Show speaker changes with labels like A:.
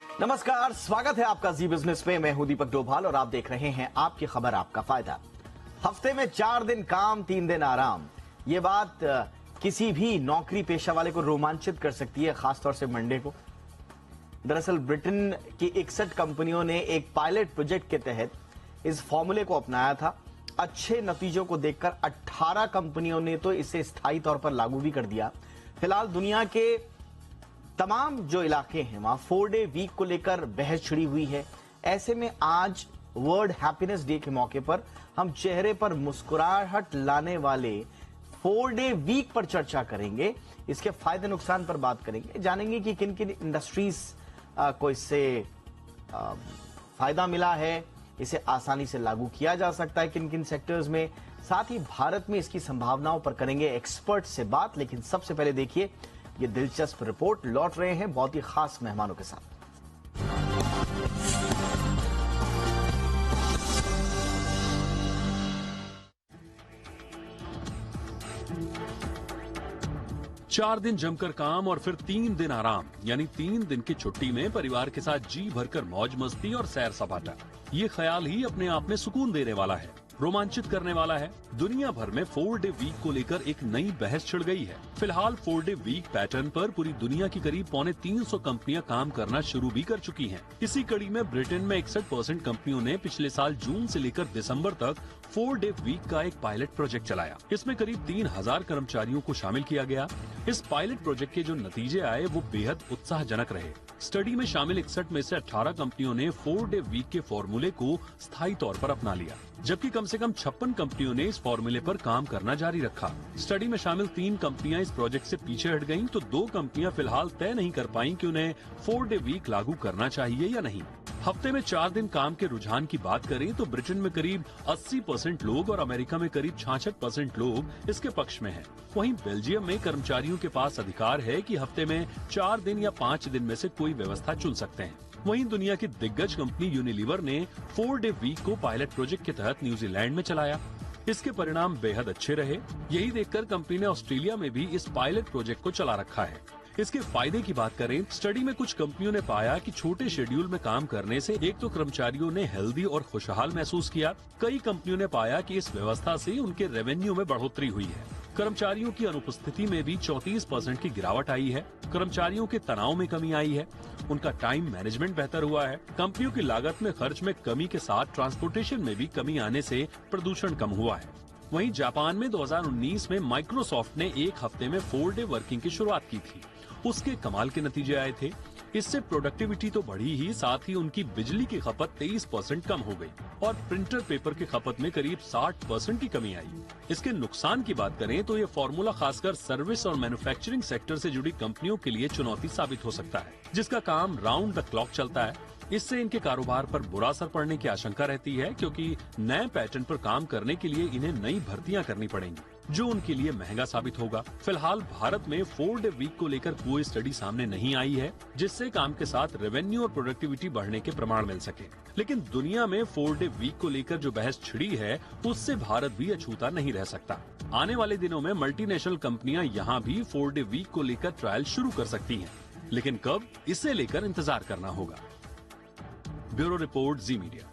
A: नमस्कार, स्वागत है आपका जी बिजनेस पे। मैं हूं दीपक डोभाल और आप देख रहे हैं आपकी खबर आपका फायदा। हफ्ते में 4 दिन काम 3 दिन आराम, ये बात किसी भी नौकरी पेशा वाले को रोमांचित कर सकती है, खासतौर से मंडे को। दरअसल ब्रिटेन की 61 कंपनियों ने एक पायलट प्रोजेक्ट के तहत इस फॉर्मूले को अपनाया था। अच्छे नतीजों को देखकर 18 कंपनियों ने तो इसे स्थायी तौर पर लागू भी कर दिया। फिलहाल दुनिया के तमाम जो इलाके हैं वहां 4 डे वीक को लेकर बहस छिड़ी हुई है। ऐसे में आज वर्ल्ड हैप्पीनेस डे के मौके पर हम चेहरे पर मुस्कुराहट लाने वाले 4 डे वीक पर चर्चा करेंगे। इसके फायदे नुकसान पर बात करेंगे, जानेंगे कि किन किन इंडस्ट्रीज को इससे फायदा मिला है, इसे आसानी से लागू किया जा सकता है किन किन सेक्टर्स में। साथ ही भारत में इसकी संभावनाओं पर करेंगे एक्सपर्ट से बात। लेकिन सबसे पहले देखिए ये दिलचस्प रिपोर्ट, लौट रहे हैं बहुत ही खास मेहमानों के साथ।
B: चार दिन जमकर काम और फिर 3 दिन आराम, यानी 3 दिन की छुट्टी में परिवार के साथ जी भरकर मौज मस्ती और सैर सपाटा। ये ख्याल ही अपने आप में सुकून देने वाला है, रोमांचित करने वाला है। दुनिया भर में 4 डे वीक को लेकर एक नई बहस छिड़ गई है। फिलहाल 4 डे वीक पैटर्न पर पूरी दुनिया की करीब 350 कंपनियां काम करना शुरू भी कर चुकी हैं। इसी कड़ी में ब्रिटेन में 61% कंपनियों ने पिछले साल जून से लेकर दिसंबर तक 4 डे वीक का एक पायलट प्रोजेक्ट चलाया। इसमें करीब 3000 कर्मचारियों को शामिल किया गया। इस पायलट प्रोजेक्ट के जो नतीजे आए वो बेहद उत्साहजनक रहे। स्टडी में शामिल 61 में से 18 कंपनियों ने 4 डे वीक के फॉर्मूले को स्थायी तौर पर अपना लिया, जबकि कम से कम 56 कंपनियों ने इस फॉर्मूले पर काम करना जारी रखा। स्टडी में शामिल 3 कंपनियां इस प्रोजेक्ट से पीछे हट गईं, तो 2 कंपनियां फिलहाल तय नहीं कर पाईं कि उन्हें 4 डे वीक लागू करना चाहिए या नहीं। हफ्ते में 4 दिन काम के रुझान की बात करें तो ब्रिटेन में करीब 80% लोग और अमेरिका में करीब 66% लोग इसके पक्ष में हैं। वहीं बेल्जियम में कर्मचारियों के पास अधिकार है कि हफ्ते में 4 दिन या 5 दिन में से कोई व्यवस्था चुन सकते हैं। वहीं दुनिया की दिग्गज कंपनी यूनिलीवर ने 4 डे वीक को पायलट प्रोजेक्ट के तहत न्यूजीलैंड में चलाया। इसके परिणाम बेहद अच्छे रहे। यही देखकर कंपनी ने ऑस्ट्रेलिया में भी इस पायलट प्रोजेक्ट को चला रखा है। इसके फायदे की बात करें, स्टडी में कुछ कंपनियों ने पाया कि छोटे शेड्यूल में काम करने से एक तो कर्मचारियों ने हेल्दी और खुशहाल महसूस किया। कई कंपनियों ने पाया कि इस व्यवस्था से उनके रेवेन्यू में बढ़ोतरी हुई है। कर्मचारियों की अनुपस्थिति में भी 34% की गिरावट आई है। कर्मचारियों के तनाव में कमी आई है। उनका टाइम मैनेजमेंट बेहतर हुआ है। कंपनियों की लागत में खर्च में कमी के साथ ट्रांसपोर्टेशन में भी कमी आने से प्रदूषण कम हुआ है। वहीं जापान में 2019 में माइक्रोसॉफ्ट ने एक हफ्ते में 4 डे वर्किंग की शुरुआत की थी। उसके कमाल के नतीजे आए थे। इससे प्रोडक्टिविटी तो बढ़ी ही, साथ ही उनकी बिजली की खपत 23% कम हो गई और प्रिंटर पेपर की खपत में करीब 60% की कमी आई। इसके नुकसान की बात करें तो ये फॉर्मूला खासकर सर्विस और मैन्युफैक्चरिंग सेक्टर से जुड़ी कंपनियों के लिए चुनौती साबित हो सकता है, जिसका काम राउंड द क्लॉक चलता है। इससे इनके कारोबार पर बुरा असर पड़ने की आशंका रहती है, क्योंकि नए पैटर्न पर काम करने के लिए इन्हें नई भर्तियां करनी पड़ेंगी, जो उनके लिए महंगा साबित होगा। फिलहाल भारत में 4 डे वीक को लेकर कोई स्टडी सामने नहीं आई है, जिससे काम के साथ रेवेन्यू और प्रोडक्टिविटी बढ़ने के प्रमाण मिल सके। लेकिन दुनिया में 4 डे वीक को लेकर जो बहस छिड़ी है, उससे भारत भी अछूता नहीं रह सकता। आने वाले दिनों में मल्टीनेशनल कंपनियां यहाँ भी 4 डे वीक को लेकर ट्रायल शुरू कर सकती है, लेकिन कब, इसे लेकर इंतजार करना होगा। ब्यूरो रिपोर्ट, जी मीडिया।